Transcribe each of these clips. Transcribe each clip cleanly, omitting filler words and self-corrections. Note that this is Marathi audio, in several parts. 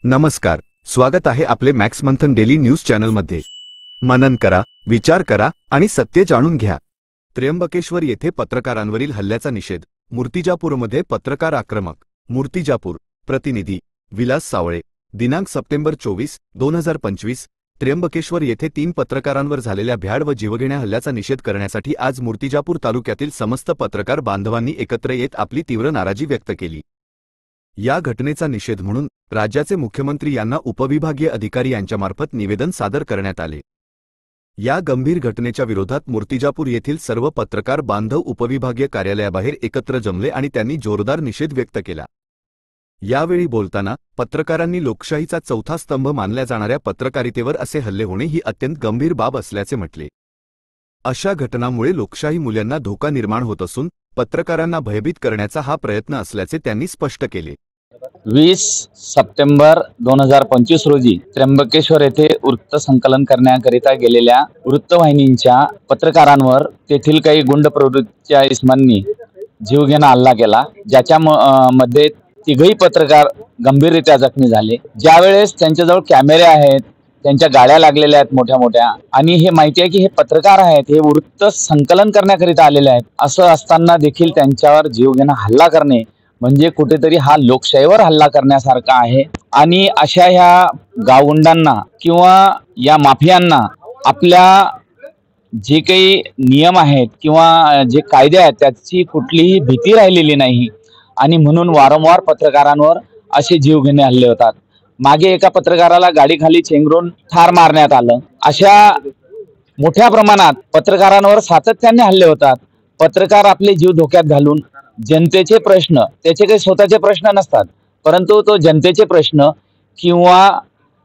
नमस्कार, स्वागत आहे आपले मॅक्स मंथन डेली न्यूज चॅनलमध्ये। मनन करा, विचार करा आणि सत्य जाणून घ्या। त्र्यंबकेश्वर येथे पत्रकारांवरील हल्ल्याचा निषेध। मूर्तिजापूरमध्ये पत्रकार आक्रमक। मूर्तिजापूर प्रतिनिधी विलास सावळे। दिनांक सप्टेंबर 24, 2025 त्र्यंबकेश्वर येथे 3 पत्रकारांवर झालेल्या भ्याड व जीवघेण्या हल्ल्याचा निषेध करण्यासाठी आज मूर्तिजापूर तालुक्यातील समस्त पत्रकार बांधवांनी एकत्र येत आपली तीव्र नाराजी व्यक्त केली। या घटनेचा निषेध म्हणून राज्याचे मुख्यमंत्री यांना उपविभागीय अधिकारी यांच्यामार्फत निवेदन सादर करण्यात आले। या गंभीर घटनेच्या विरोधात मूर्तिजापूर येथील सर्व पत्रकार बांधव उपविभागीय कार्यालयाबाहेर एकत्र जमले आणि त्यांनी जोरदार निषेध व्यक्त केला। यावेळी बोलताना पत्रकारांनी लोकशाहीचा चौथा स्तंभ मानल्या जाणाऱ्या पत्रकारितेवर असे हल्ले होणे ही अत्यंत गंभीर बाब असल्याचे म्हटले। अशा घटनांमुळे लोकशाही मूल्यांना धोका निर्माण होत असून पत्रकारांना भयभीत करण्याचा हा प्रयत्न असल्याचे त्यांनी स्पष्ट केले। 20 सप्टेंबर 2025 रोजी त्र्यंबकेश्वर येथे वृत्त संकलन करण्याकरिता गेलेल्या वृत्तवाहिनींच्या पत्रकारांवर तेथील काही गुंड प्रवृत्तीच्या इस्मांनी जीवघेणा हल्ला केला, ज्याच्या मध्ये तिघही पत्रकार गंभीररित्या जखमी झाले। ज्यावेळेस त्यांच्याजवळ कॅमेरे आहेत, त्यांच्या गाड्या लागलेल्या आहेत मोठ्या मोठ्या, आणि हे माहिती आहे की हे पत्रकार आहेत, हे वृत्त संकलन करण्याकरिता आलेले आहेत, असं असताना देखील त्यांच्यावर जीवघेणा हल्ला करणे म्हणजे कुठेतरी हा लोकशाहीवर हल्ला करण्यासारखा आहे। आणि अशा ह्या गावगुंडांना किंवा या माफियांना आपल्या जे काही नियम आहेत किंवा जे कायदे आहेत त्याची कुठलीही भीती राहिलेली नाही, आणि म्हणून वारंवार पत्रकारांवर असे जीवघेणे हल्ले होतात। मागे एका पत्रकाराला गाडीखाली चेंगरून ठार मारण्यात आलं। अशा मोठ्या प्रमाणात पत्रकारांवर सातत्याने हल्ले होतात। पत्रकार आपले जीव धोक्यात घालून जनतेचे प्रश्न, त्याचे काही स्वतःचे प्रश्न नसतात, परंतु तो जनतेचे प्रश्न किंवा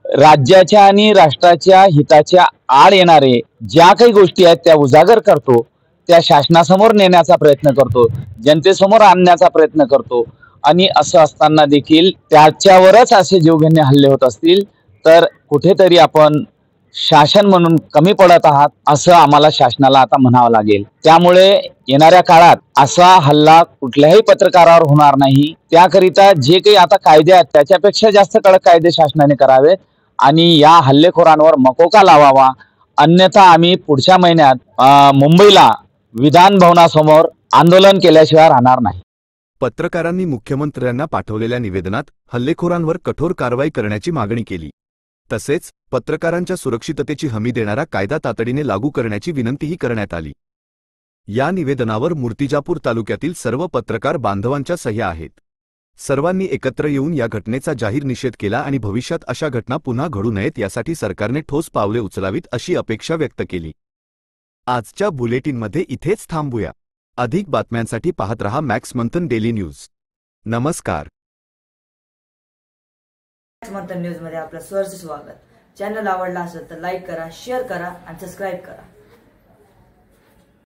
राज्याच्या आणि राष्ट्राच्या हिताच्या आड येणारे ज्या काही गोष्टी आहेत त्या उजागर करतो, त्या शासनासमोर नेण्याचा प्रयत्न करतो, जनतेसमोर आणण्याचा प्रयत्न करतो। आणि असं असताना देखील त्याच्यावरच असे जीवघेणे हल्ले होत असतील तर कुठेतरी आपण शासन म्हणून कमी पडत आहात असं आम्हाला शासनाला आता म्हणावं लागेल। त्यामुळे येणाऱ्या काळात असा हल्ला कुठल्याही पत्रकारावर होणार नाही। त्याकरिता जे काही आता कायदे आहेत त्याच्यापेक्षा जास्त कडक कायदे शासनाने करावेत आणि या हल्लेखोरांवर मकोका लावावा, अन्यथा आम्ही पुढच्या महिन्यात मुंबईला विधान भवनासमोर आंदोलन केल्याशिवाय राहणार नाही। पत्रकारांनी मुख्यमंत्र्यांना पाठवलेल्या निवेदनात हल्लेखोरांवर कठोर कारवाई करण्याची मागणी केली। तसेच पत्रकारांच्या सुरक्षिततेची हमी देणारा कायदा तातडीने लागू करण्याची विनंतीही करण्यात आली। या निवेदनावर मूर्तिजापूर तालुक्यातील सर्व पत्रकार बांधवांच्या सह्या आहेत। सर्वांनी एकत्र येऊन या घटनेचा जाहीर निषेध केला आणि भविष्यात अशा घटना पुन्हा घडू नयेत यासाठी सरकारने ठोस पावले उचलावीत अशी अपेक्षा व्यक्त केली। आजच्या बुलेटिनमध्ये इथेच थांबूया। अधिक बातम्यांसाठी पाहत रहा मॅक्स मंथन डेली न्यूज। नमस्कार। मॅक्स मंथन न्यूज मध्ये आपलं सहर्ष स्वागत। चॅनल आवडला असेल तर लाईक करा, शेअर करा आणि सबस्क्राइब करा।